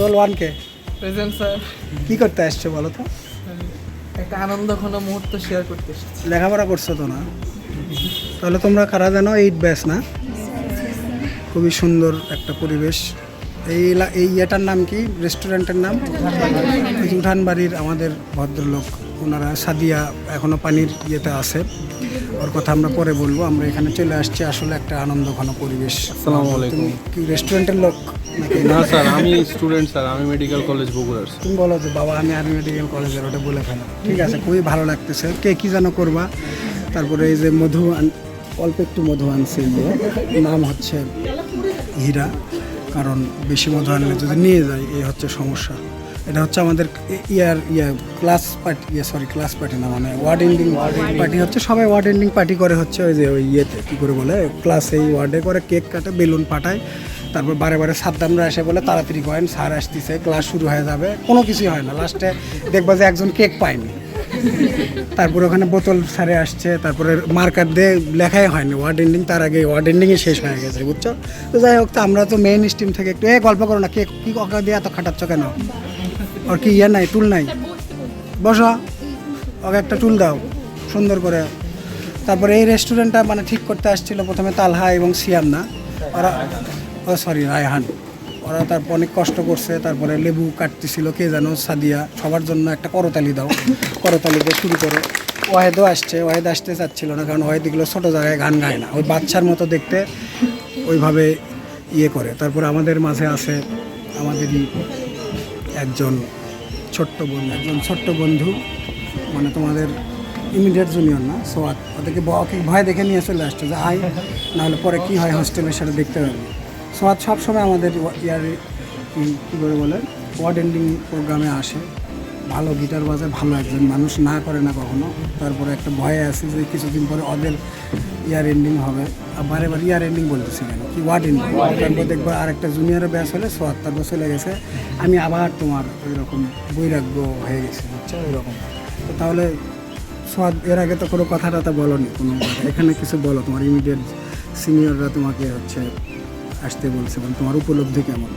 Role one কে present sir. কি করতে আসছো বলো তো? একটা আনন্দঘন মুহূর্ত শেয়ার করতে এসেছি। লেখাপড়া করছো তো না? তাহলে তোমরা কারা জানো? 8 ব্যাচ না? খুবই সুন্দর একটা পরিবেশ। এই ইয়েটার নাম কি? রেস্টুরেন্টের নাম উঠান বাড়ির আমাদের ভদ্রলোক, ওনারা সাদিয়া এখনও পানির ইয়েতে আছে, ওর কথা আমরা পরে বলবো। আমরা এখানে চলে আসছি, আসলে একটা আনন্দঘন পরিবেশ। আসসালামু আলাইকুম। তুমি কি রেস্টুরেন্টের লোক নাকি? না স্যার, আমি স্টুডেন্ট স্যার, আমি মেডিকেল কলেজ বগুড়ার। তুমি বলো যে বাবা আমি আর্মি মেডিকেল কলেজের, ওটা বলে ফেলো। ঠিক আছে, খুবই ভালো লাগতেছে। কে কী যেন করবা? তারপরে এই যে মধু অল্প একটু মধু আনছে, নাম হচ্ছে হীরা, কারণ বেশি মধু আনলে যদি নিয়ে যায় এই হচ্ছে সমস্যা। এটা হচ্ছে আমাদের ক্লাস পার্টি না, মানে ওয়ার্ড এন্ডিং পার্টি হচ্ছে। সবাই ওয়ার্ড এন্ডিং পার্টি করে হচ্ছে ওই যে ওই ইয়েতে কী করে বলে, ক্লাসে এই ওয়ার্ডে করে কেক কাটে, বেলুন পাঠায়, তারপর বারে বারে সাদ্দামরা এসে বলে তাড়াতাড়ি করেন, স্যার আসতেছে, ক্লাস শুরু হয়ে যাবে, কোনো কিছুই হয় না। লাস্টে দেখবা যে একজন কেক পায়নি, তারপরে ওখানে বোতল স্যারে আসছে, তারপরে মার্কার দিয়ে লেখাই হয়নি ওয়ার্ড এন্ডিং, তার আগে ওয়ার্ড এন্ডিংই শেষ হয়ে গেছে, বুঝছো? তো যাই হোক, তো আমরা তো মেইন স্ট্রিম থেকে একটু গল্প করো না, কেক কী অকা দিয়ে এত খাটাচ্ছ কেন? ওর কি ইয়ে নাই, টুল নাই? বসো, ওকে একটা টুল দাও সুন্দর করে। তারপরে এই রেস্টুরেন্টটা মানে ঠিক করতে আসছিল প্রথমে তালহা এবং সিয়াম, না ওরা, রায়হান, ওরা তারপর অনেক কষ্ট করছে। তারপরে লেবু কাটতেছিল কে যেন, সাদিয়া। সবার জন্য একটা করতালি দাও, করতালি দিয়ে শুরু করো। ওয়াহেদও আসছে, ওয়াহেদ আসতে চাচ্ছিল না, কারণ ওয়াহেদ এগুলো ছোটো জায়গায় গান গায় না, ওই বাচ্চার মতো দেখতে ওইভাবে ইয়ে করে। তারপরে আমাদের মাঝে আছে আমাদেরই একজন ছোট্ট বন্ধু, মানে তোমাদের ইমিডিয়েট জুনিয়র না, সোয়াদ। ওদেরকে ভয় দেখে নিয়ে চলে আসছে যে আয়, নাহলে পরে কী হয় হোস্টেলের সাথে দেখতে পারবে। সোয়াদ সবসময় আমাদের কী করে বলে ওয়ার্ড এন্ডিং প্রোগ্রামে আসে, ভালো গিটার বাজায়, ভালো একজন মানুষ, না করে না কখনো। তারপরে একটা ভয়ে আছে যে কিছুদিন পরে ওদের ইয়ার এন্ডিং হবে, আর বারে ইয়ার এন্ডিং বলতেছি কেন, কি ওয়ার্ড এন্ডিং। তারপর দেখবো আরেকটা জুনিয়রের ব্যাচ হলে সোয়াদ, তারপর চলে গেছে, আমি আবার তোমার ওই রকম বৈরাগ্য হয়ে গেছে, বুঝছো? ওই রকম। তো তাহলে সোয়াদ, এর আগে তো কোনো কথা টথা বলোনি কোনো, এখানে কিছু বলো, তোমার ইমিডিয়েট সিনিয়ররা তোমাকে হচ্ছে আসতে বলছে, মানে তোমার উপলব্ধি কেমন?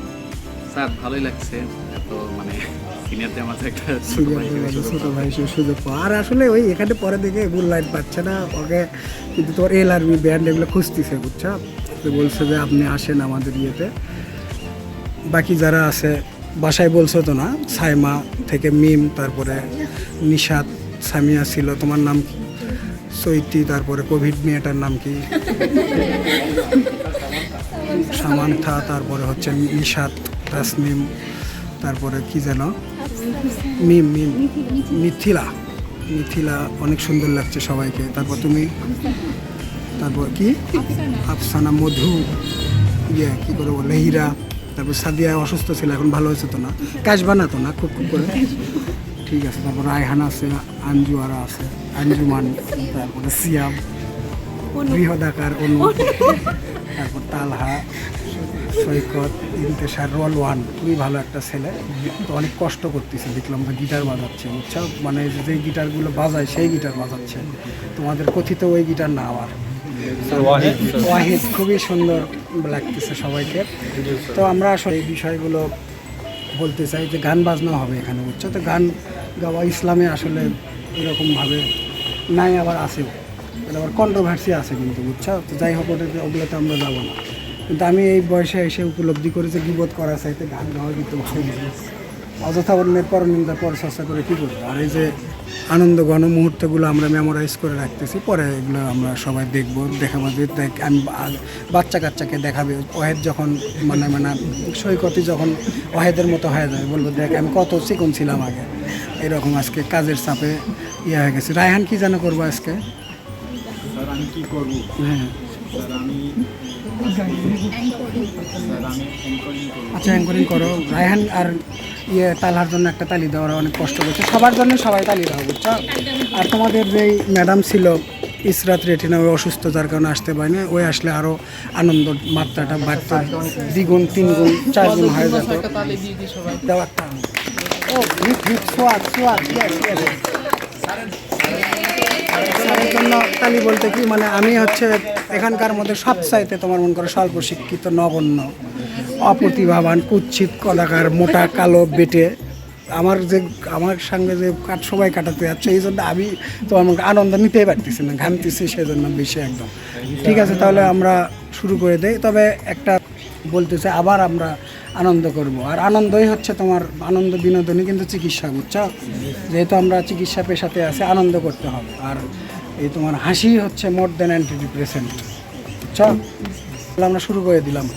স্যার ভালোই লাগছে, এত মানে সিনিয়রদের মাঝে একটা ছোট ভাই হিসেবে সুযোগ পাওয়া। আর আসলে ওই এখানে পরে দেখে বুল লাইট পাচ্ছে না ওকে, কিন্তু তোর LRB ব্যান্ড এগুলো খুঁজতেছে, বুঝছো? তো বলছে যে আপনি আসেন আমাদের ইয়েতে। বাকি যারা আছে বাসায় বলছো তো না, সাইমা থেকে মিম, তারপরে নিশাত, সামিয়া ছিল, তোমার নাম চৈতি, তারপরে কোভিড মেয়েটার নাম কি সামান্থা, তারপরে হচ্ছে নিশাত, তাসনিম, তারপরে কি যেন মিম মিথিলা, অনেক সুন্দর লাগছে সবাইকে। তারপর তুমি, তারপর কি আফসানা, মধু, কী করে বলে হীরা, তারপর সাদিয়া অসুস্থ ছিল, এখন ভালো হয়েছে তো না? কাজ বানাতো না খুব করে, ঠিক আছে। তারপর রায়হান আছে, আঞ্জুয়ারা আছে, আঞ্জুমান, তারপরে সিয়াম, বৃহদাকার অনু, তারপর তালহা, সৈকত, ইন্তেশার, রোল ওয়ান। খুবই ভালো একটা ছেলে, তো অনেক কষ্ট করতেছে, দেখলাম তো গিটার বাজাচ্ছে, বুঝছো? মানে যে গিটারগুলো বাজায় সেই গিটার বাজাচ্ছে, তোমাদের কথিত ওই গিটার না, আবার ওয়াহিদ। খুবই সুন্দর লাগতেছে সবাইকে। তো আমরা আসলে এই বিষয়গুলো বলতে চাই যে গান বাজনা হবে এখানে, বুঝছো? তো গান গাওয়া ইসলামে আসলে এরকমভাবে নাই, আবার আছেও, এটা আবার কন্ট্রোভার্সি আছে কিন্তু, বুঝছো? তো যাই হোক, ওগুলোতে আমরা যাবো না। কিন্তু আমি এই বয়সে এসে উপলব্ধি করি যে গীবত করার চাইতে গান গাওয়া কিন্তু ভালো জিনিস। অযথা অন্যের পরনিন্দা চর্চা করে কী করবো? আর এই যে আনন্দ ঘন মুহূর্তগুলো আমরা মেমোরাইজ করে রাখতেছি, পরে এগুলো আমরা সবাই দেখবো, দেখাবো। যে আমি বাচ্চা কাচ্চাকে দেখাবে, ওয়াহেদ যখন মানে সৈকতই যখন ওয়াহেদের মতো হয়ে যাবে, বলবো দেখ আমি কত চিকন ছিলাম আগে, এরকম। আজকে কাজের চাপে হয়ে গেছে। রায়হান কি যেন করবো আজকে? স্যার আমি কি করব? হ্যাঁ, স্যার আমি আচ্ছা, অ্যাঙ্করিং করো। রায়হান আর তালহার জন্য একটা তালি দাও, ওরা অনেক কষ্ট করছে, সবার জন্য সবাই তালি দাও, বুঝছো? আর তোমাদের যেই ম্যাডাম ছিল ইসরাত রেটিনা, ওই অসুস্থ, যার কারণে আসতে পারেনি, ওই আসলে আরও আনন্দ মাত্রাটা বাড়ত, 2 গুণ 3 গুণ 4 গুণ হয়ে যেত। একটা তালি দিয়ে দিই সবাই। দাও একটা। ও হিট সোয়াদ, আমার জন্য তালি বলতে কি মানে আমি হচ্ছে এখানকার মধ্যে সবচাইতে তোমার মন করে স্বল্প শিক্ষিত, নগণ্য, অপ্রতিভাবান, কুৎসিত, কদাকার, মোটা, কালো, বেটে আমার সঙ্গে যে সবাই কাটাতে যাচ্ছে, এই জন্য আমি তোমার মনে আনন্দ নিতেই পারতেছি না, ঘামতেছি সেই জন্য বেশি একদম। ঠিক আছে, তাহলে আমরা শুরু করে দেই। তবে একটা বলতেছে আবার আমরা আনন্দ করব, আর আনন্দই হচ্ছে তোমার আনন্দ বিনোদনই কিন্তু চিকিৎসা, বুঝছো? যেহেতু আমরা চিকিৎসা পেশাতে আছি, আনন্দ করতে হবে। আর এই তোমার হাসি হচ্ছে মোর দেন অ্যান্টিডিপ্রেসেন্ট, বুঝছো? তাহলে আমরা শুরু করে দিলাম।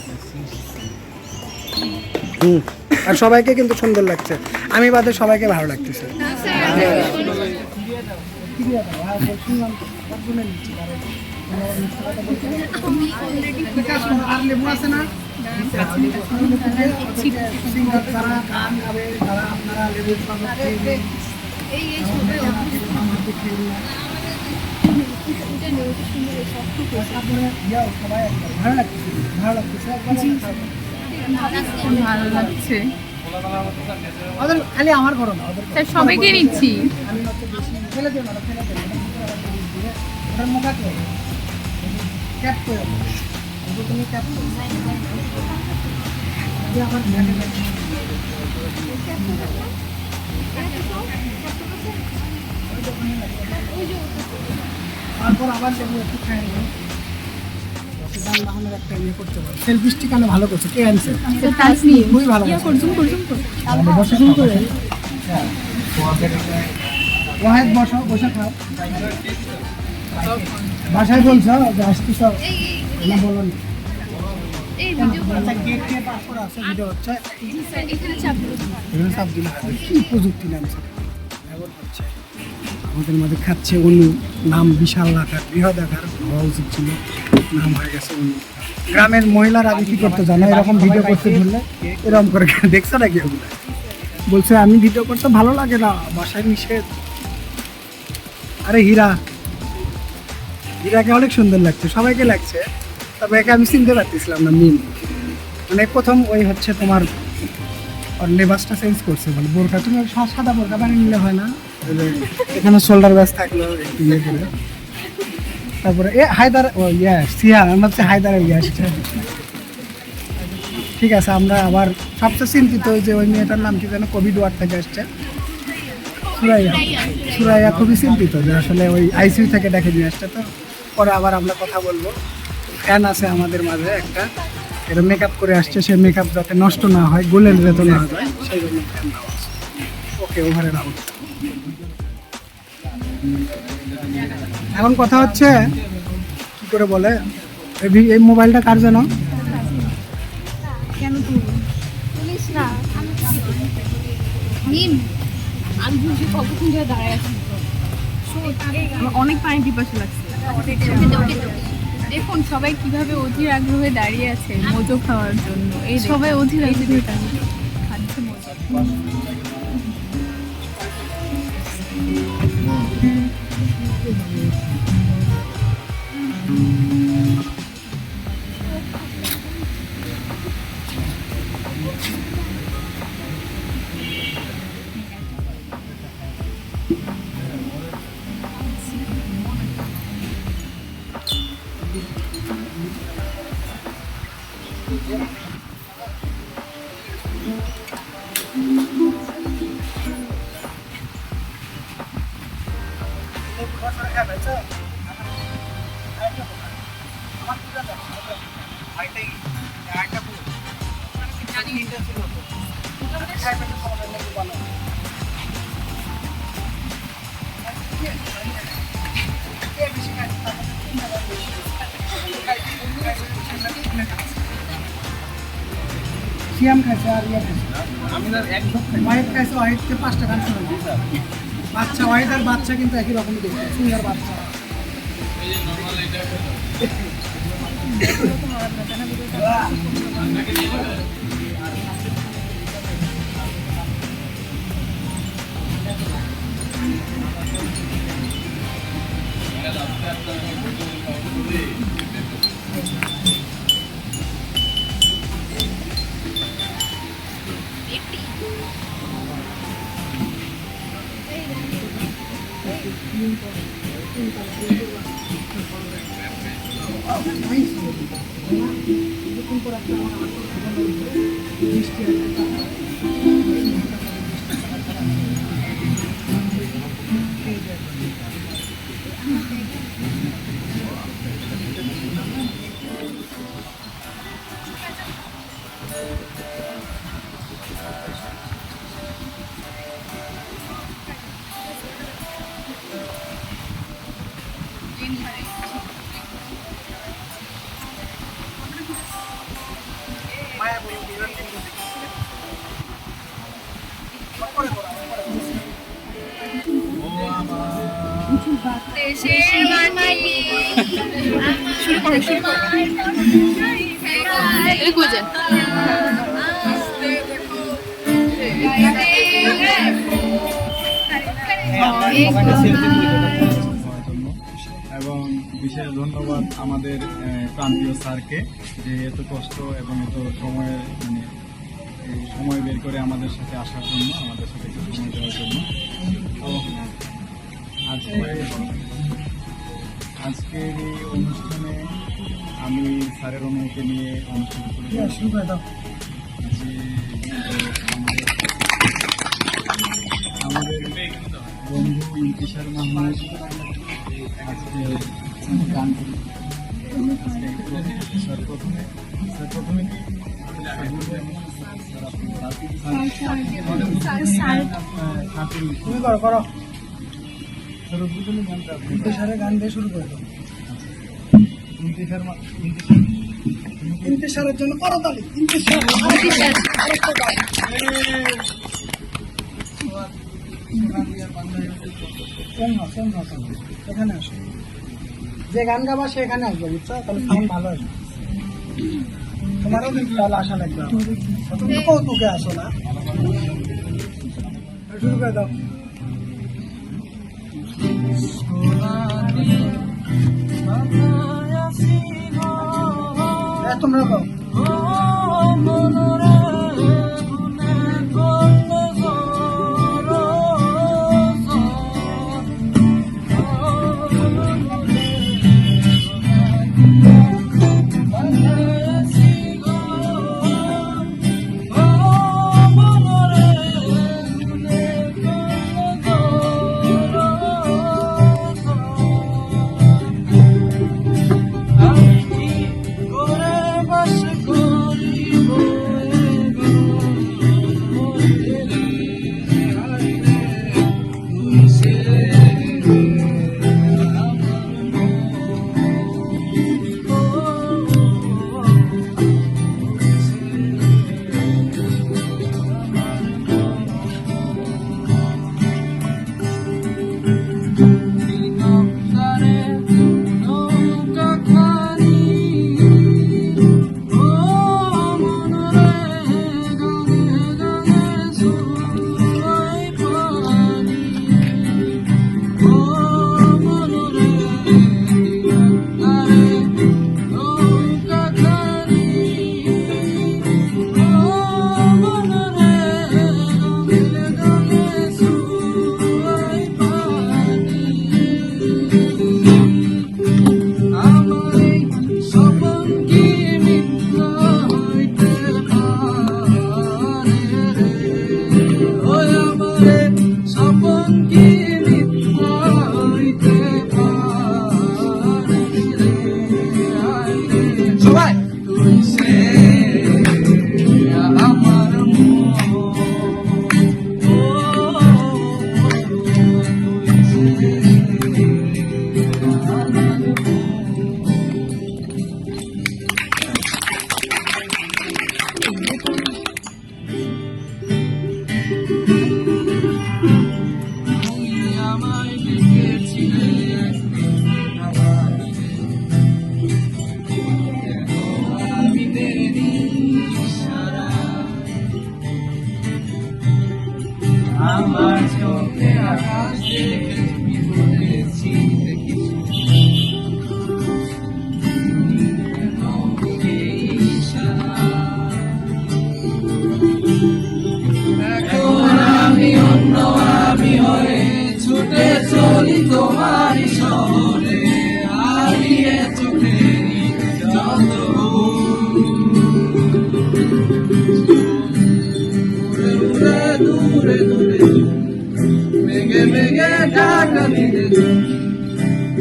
আর সবাইকে কিন্তু সুন্দর লাগছে, আমি বাদে সবাইকে ভালো লাগতেছে। আর লেবু আছে না? ভালো লাগছে, ওদের খালি আমার করো না, ওদের তাই সবাইকে নিচ্ছি। আমি হচ্ছে বেশি ফেলে দিও না, ফেলে দিও না, ওটার মুখা কি হবে? ক্যাপ করে তুমি ক্যাপ করে আমার তারপর আবার লেবু একটু খাই নেব। একটা ইয়ে করতে পারো, সেলফিশটি কেন ভালো করছে, কে আনছে? খুবই ভালো ওয়াহেদ, বসো, বসে খাও। বাসায় বলছো যে আসতে সব না, বলো না। আচ্ছা, গেট কে পাস করা আছে, ভিডিও হচ্ছে, এখানে চাপ দিলে হবে। কি প্রযুক্তি নামছে এখন হচ্ছে আমাদের মাঝে খাচ্ছে অনু, নাম বিশাল আকার, বৃহৎ আকার হওয়া উচিত ছিল, নাম হয়ে গেছে অনু। গ্রামের মহিলারা আগে কি করতে জানো, এরকম ভিডিও করতে ধরলে এরকম করে দেখছো নাকি? ওগুলো বলছে আমি ভিডিও করতে ভালো লাগে না, বাসায় নিষেধ। আরে হীরাকে অনেক সুন্দর লাগছে, সবাইকে লাগছে, তবে একে আমি চিনতে পারতেছিলাম না। মিম মানে প্রথম ওই হচ্ছে তোমার ওর লেবাসটা চেঞ্জ করছে, মানে বোরকা, তুমি সাদা বোরকা বানিয়ে নিলে হয় না? এখানে শোল্ডার ব্যাস থাকলো একটু ইয়ে করে। তারপরে হায়দার, ও সিয়া, আমরা হচ্ছে হায়দারের আসছে। ঠিক আছে, আমরা আবার সবচেয়ে চিন্তিত ওই যে ওই মেয়েটার নাম কি যেন, কোভিড ওয়ার্ড থেকে আসছে, সুরাইয়া খুবই চিন্তিত যে আসলে ওই আইসিইউ থেকে ডেকে নিয়ে আসছে। তো পরে আবার আমরা কথা বলবো। ফ্যান আছে আমাদের মাঝে একটা, এটা মেকআপ করে আসছে, সে মেকআপ যাতে নষ্ট না হয়, গোলের যাতে না হয়, সেই জন্য ফ্যান দেওয়া আছে। ওকে, ওভারে রাউন্ড। এখন কথা হচ্ছে কি করে বলে, এই মোবাইলটা কার যেন? কেন পুলিশ না, আমি বুঝি কতক্ষণ ধরে দাঁড়ায় আছি, আমার অনেক পানি পিপাসা লাগছে। দেখুন সবাই কিভাবে অধীর আগ্রহে দাঁড়িয়ে আছে মোজো খাওয়ার জন্য। এই সবাই অধীর আগ্রহে খাচ্ছে মোজো। সিয়াম খাইছে আর ইয়া খাইছে, ওয়াহিদ খাইছে, ওয়াহিদকে 5 টাকা শোনা বাচ্চা, ওয়াহিদ আর বাচ্চা কিন্তু একই রকমই দেখতে, সিঙ্গার বাচ্চা। দেশের মাটি শুরু করো এই গুজে এবং বিশেষ ধন্যবাদ আমাদের প্রান্তীয় স্যারকে যে এত কষ্ট এবং এত সময় মানে এই সময় বের করে আমাদের সাথে আসার জন্য, আমাদের সাথে একটু সময় দেওয়ার জন্য। তো আজকের এই অনুষ্ঠানে আমি স্যারের অনুমতি নিয়ে অনুষ্ঠান করে আমাদের বন্ধু ইন্তিশার মাহমুদ আজকে গান করি। স্যার প্রথমে তুমি করো ইন্তিশারের গান দিয়ে শুরু করে দাও। ইন্তিশারের জন্য করো তালি। ইন্তিশার এখানে আসো, যে গান গাবা সেখানে আসবে, বুঝছো? তাহলে সাউন্ড ভালো আসবে। তোমারও কিন্তু তাহলে আশা লাগবে, তুমি তো কৌতুকে আসো না। শুরু করে দাও। তোমরা গাও।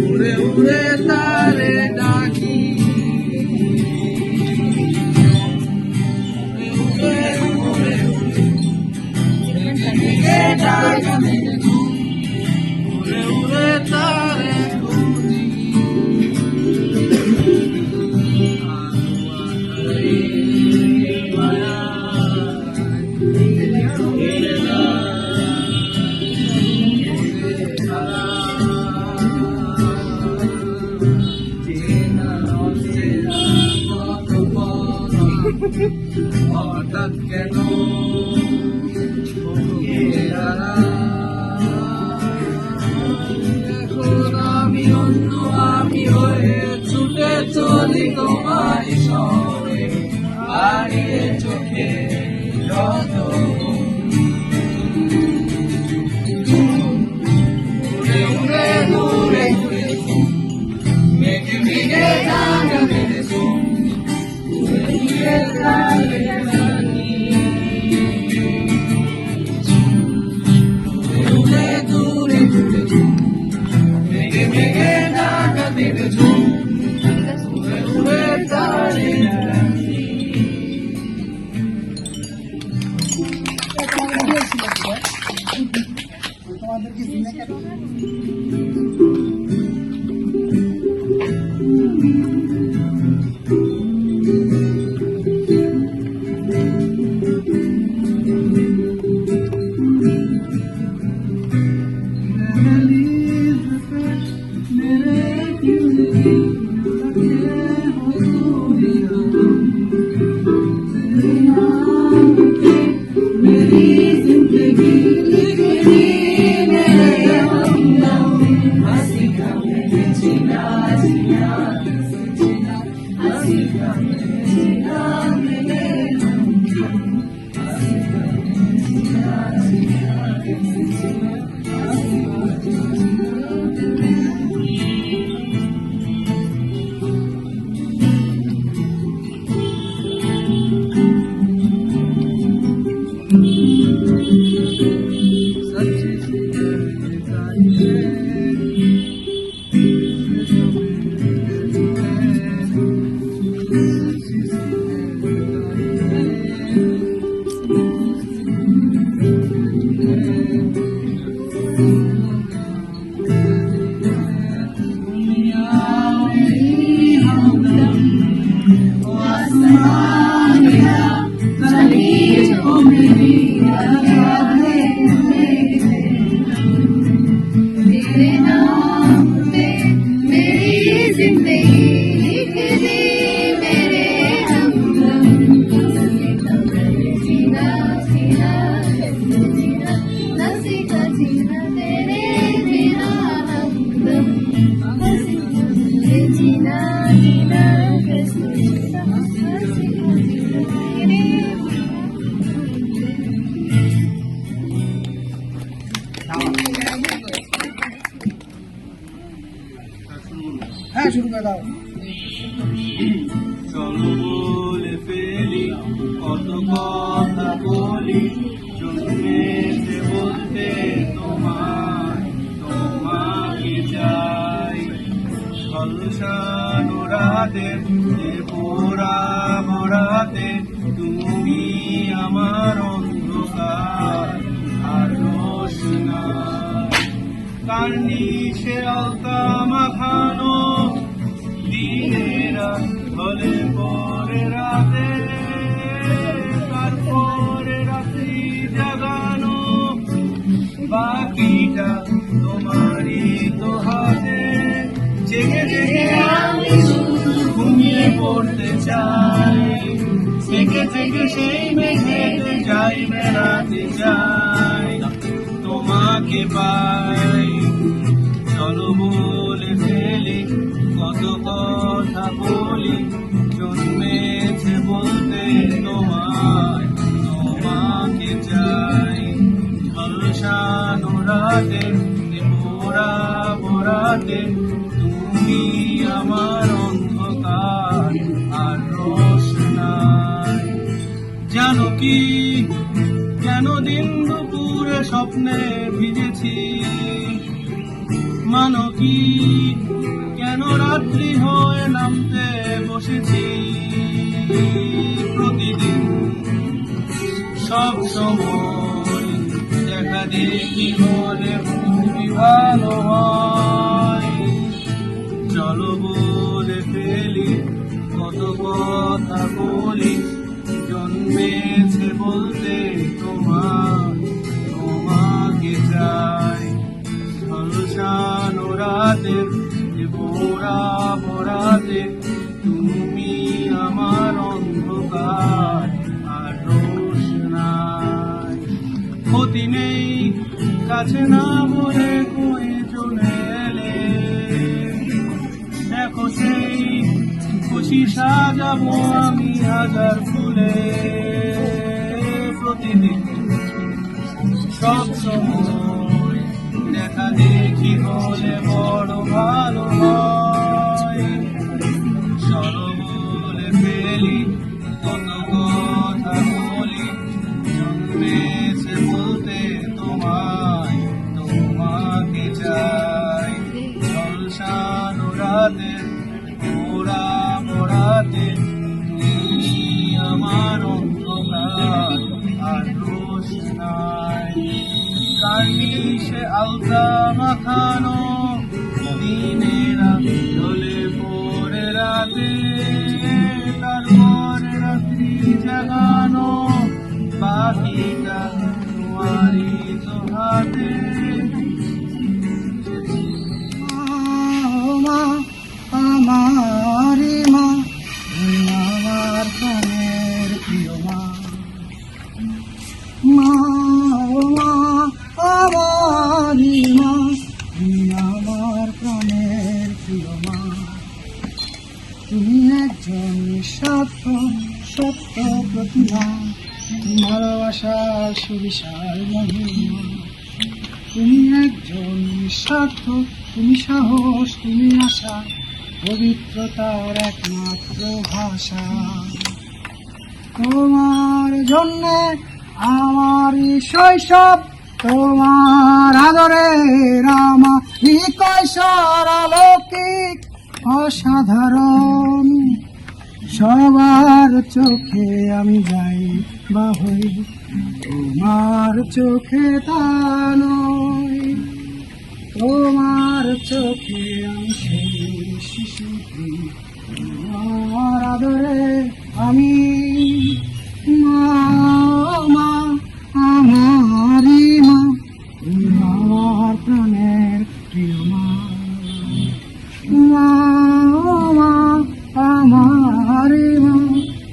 উড়ে উড়ে তারে ডাকি উড়ে উড়ে তারে খুঁজি হঠাৎ কেন এখন আমি অন্য আমি হয়ে ছুটে চলি তোমার সঙ্গে হারিয়ে চোখে যত উড়ে উড়ে দূরে দূরে মেঘে মেঘে ডানা মেঘে উড়ে তারে ডাকি উড়ে দূরে দূরে মেঘে মেঘে ডানা মেঘে উড়ে উড়ে তারে ডাকি তোমাদের কি শুনে কেন হ্যাঁ শুরু করে দাও চলো বলে ফেলি কত কথা বলি জন্মেছে বলতে তোমাকে চাই ঝলসানো রাতে যে পোড়া মরাতে তুমি আমার অন্ধকার আর রোশনা কার নিশে আলতা মাখানো দিনেরা হলে পরে রাতে তারপরে রাত্রি জাগানো বাকিটা তোমারই তো হাতে জেগে জেগে আমি শুধু ঘুমিয়ে পড়তে চাই থেকে থেকে সেই মেঘেতে যাই বেড়াতে যাই তোমাকে পাই চলো বলে ফেলি কত কথা বলি জন্মেছে বলতে তোমাকে চাই ঝলসানো রাতে পোড়া ভরাতে তুমি আমার অন্ধকার আর রোশনাই জানো কি কেন দিন দুপুরে স্বপ্নে ভিজেছি মানো কি কেন রাত্রি হয়ে নামতে বসেছি প্রতিদিন সব সময় দেখা দেখি হলে খুবই ভালো হয় চলো বলে ফেলি কত কথা বলি জন্মেছে বলতে তোমাকে চাই ঝলসানো রাতে বোরা বরাতে তুমি আমার অন্ধকার আর রোশনাই ক্ষতি নেই কাছে না বলে কই চলে এলে দেখো সেই খুশি সাজাবো আমি হাজার ফুলে প্রতিদিন সব সময় দেখা দেখি হলে বড় ভালো হয় চলো বলে ফেলি কত কথা বলি জন্মেছে বলতে তোমাকে চাই ঝলসানো রাতে ওরা বরাতে তুমি আমার অন্ধকার আর রোশনাই কার্নিশে আলতা মাখানো দিনেরা ঢলে পড়ে রাতে তারপরে রাত্রি জাগানো বাকিটা তোমারই তো হাতে মা আমারি মা তুমি আমার প্রাণের প্রিয় মা মা ও মা আমারি মা তুমি আমার প্রাণের প্রিয় মা তুমি একজন সত্য প্রতিভা ভালোবাসার সুবিশাল মহিমা তুমি একজন নিঃস্বার্থ তুমি সাহস তুমি আশা পবিত্রতার একমাত্র ভাষা তোমার জন্য আমার শৈশব তোমার আদরের আমার কৈশোর অলৌকিক অসাধারণ সবার চোখে আমি যাই বা হই তোমার চোখে তা নয় তোমার চোখে আমি সেই শিশুটি তোমার আদরে আমি মা মা আমারি মা তুমি আমার প্রাণের প্রিয় মা মা মা আমারি মা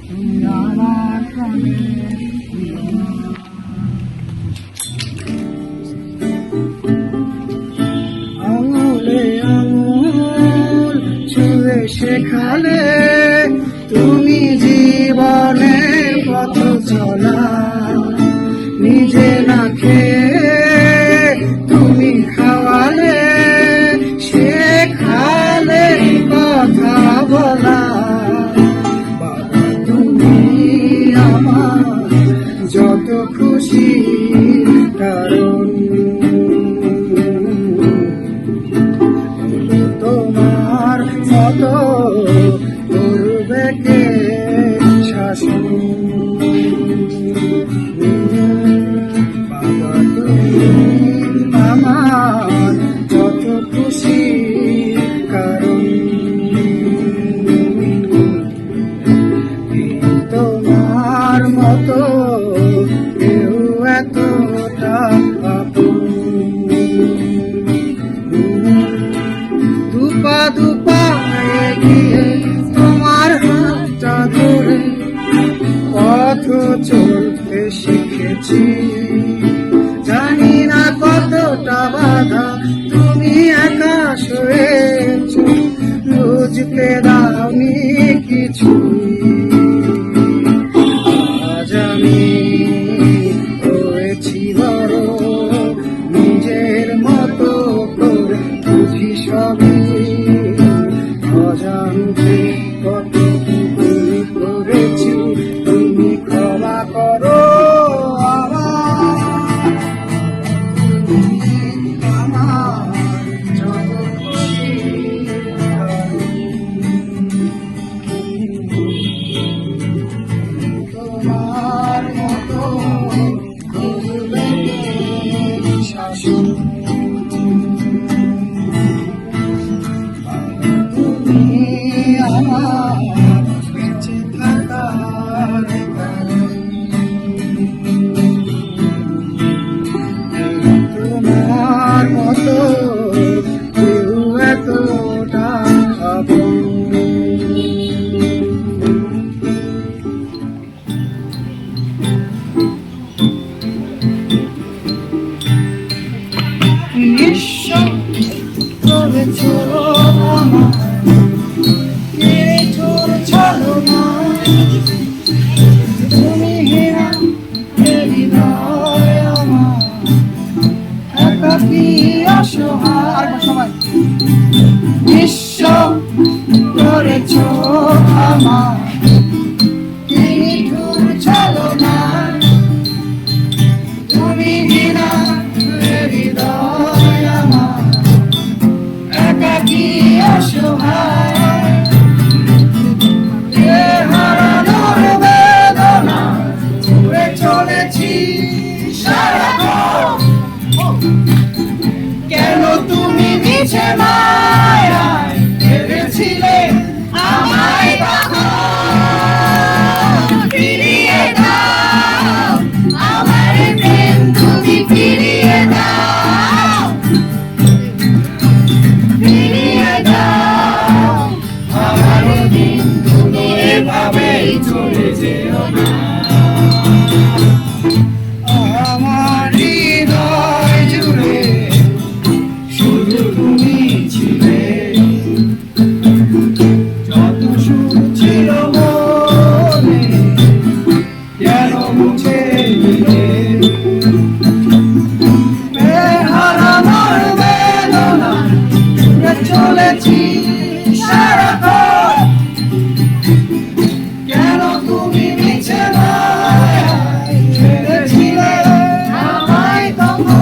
তুমি আমার প্রাণের প্রিয় মা আঙুলে আঙুল ছুঁয়ে শেখালে তুমি জীবনের পথ চলা নিজে না খেয়ে তুমি খাওয়ালে শেখালে কথা বলা বাবা তুমি আমার যত খুশি কারণ তোমার মতো করবে কে শাসন বাবা তুমি আমার যত খুশি কারণ তোমার মতো কেউ এতটা আপন দুপা দুপা এগিয়ে তোমার হাতটা ধরে পথ চলতে শিখেছি জানি না কতটা বাধা তুমি একা সয়েছ বুঝতে দাওনি কিছু আজ আমি হয়েছি বড় নিজের মতো করে বুঝি সবই অজান্তে কত ভুল করেছি তুমি ক্ষমা করো আমার যত না। আমার হৃদয় জুড়ে শুধু তুমি ছিলে, যত সুখ ছিল মনে কেন মুছে দিলে। হারানোর বেদনা ছুঁড়ে চলেছি সারাক্ষণ, কেন তুমি মিছে মায়ায় ছেড়েছিলে আমায় তখন।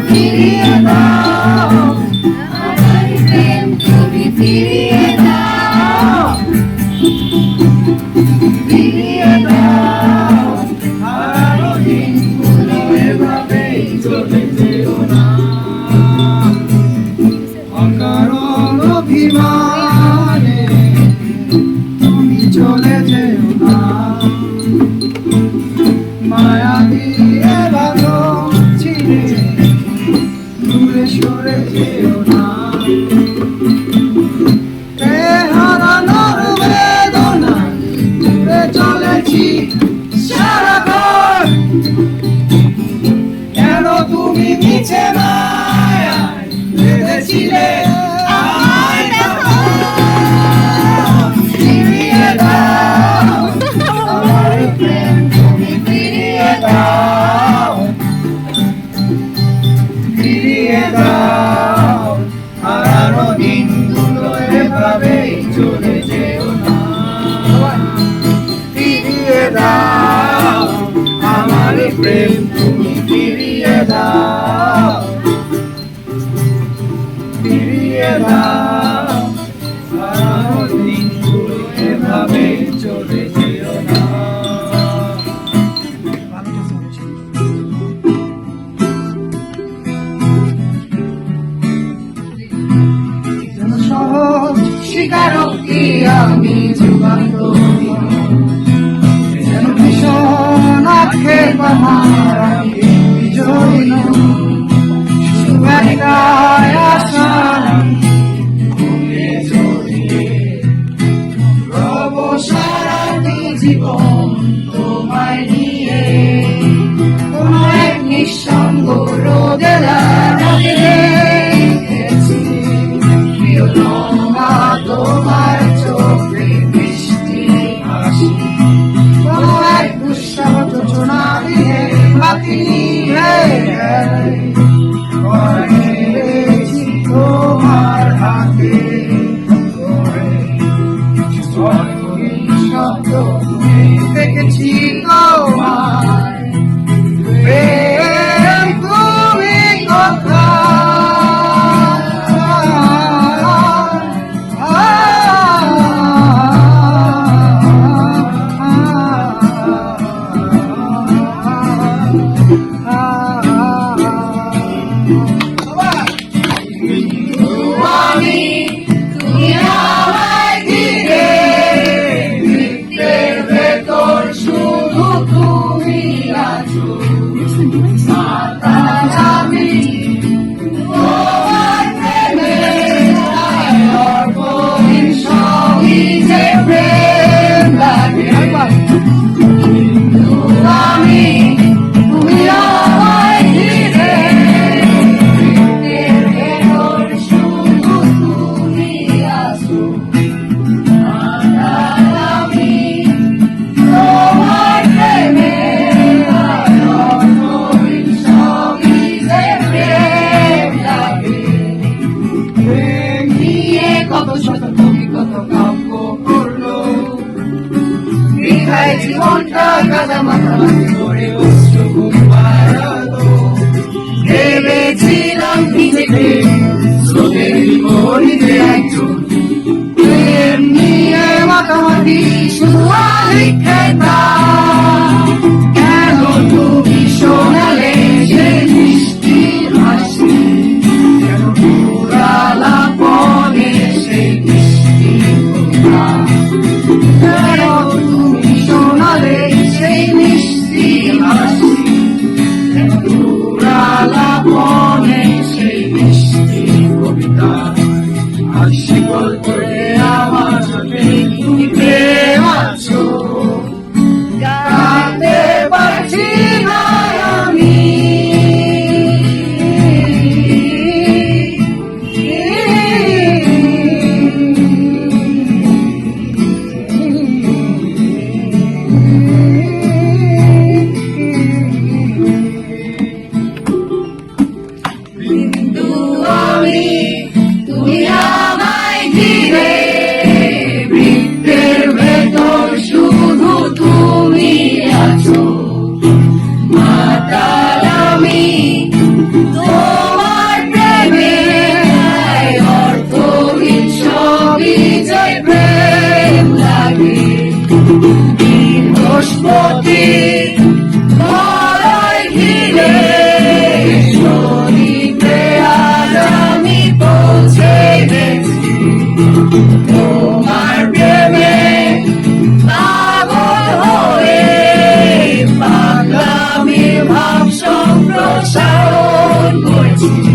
ফিরিয়ে দাও আমার প্রেম, তুমি ফিরিয়ে দাও, ফিরিয়ে দাও। হারানো দিনগুলো এভাবেই চলে যেও না, অকারণ অভিমানে তুমি চলে যেও না। মায়া দিয়ে বাঁধো ছিঁড়ে দূরে সরে যেও না। হারানোর বেদনা দূরে চলেছি সারাক্ষণ, কেন তুমি মিছে মায়ায় বেঁধেছিলে আমায় তখন। ফিরিয়ে দাও আমার প্রেম, তুমি ফিরিয়ে দাও, ফিরিয়ে দাও। হারানো দিনগুলো এভাবেই চলে যেও না, ফিরিয়ে দাও আমার প্রেম, তুমি ফিরিয়ে দাও, ফিরিয়ে দাও। হারানো দিনগুলো এভাবেই চলে যেও না। যেন সহজ স্বীকারোক্তি আমি যুগান্ত, যেন ভীষণ আক্ষেপ আমার আমি বিজয়ী নই। শুধু একটাই আশা ঘুমিয়ে চলিয়ে রব সারাটি জীবন তোমায় নিয়ে। কোনো এক নিঃসঙ্গ রোদে দাঁড়াতে দেখেছি প্রিয়তমা তোমার চোখে মিষ্টি হাসি। কোনো এক দুঃসহ যোজনা দিয়ে বাতি নিয়ে গেছি তোমার হাতে ধরে। অর্থহীন শব্দ দেখেছি তোমার প্রেম, তুমি আমি, তুমি আমায় ঘিরে, বৃত্তের ভেতর শুধু তুমি আছো। সাঁতার আমি তোমার প্রেমে, অর্পহীন সবই যে প্রেম লাগে। কিন্তু আমি, তুমি আমায় ঘিরে, বৃত্তের ভেতর শুধু তুমি আছো। সাঁতার আমি তোমার প্রেমে, অর্পহীন সবই যে প্রেম লাগে। প্রেম নিয়ে কত শত কবি কত কাব্য করলো, বৃথায় জীবনটা কাদা মাথা করে অশ্রু ঘুম পাড়ালো। ভেবেছিলাম নিজেকে স্রোতের বিপরীতে একজন, প্রেম নিয়ে মাতামাতি শুধু আলিখ্যাতাম। কেন তুমি শোনালে সেই মিষ্টি হাসি, কেন পুরালা পনে সেই মিষ্টি কথা। কেন তুমি শোনালে সেই মিষ্টি হাসি, কেন পুরালা পনে সেই মিষ্টি কবিতা। আর শিকল করে আমার চোখে তুমি প্রেম আছো। আছি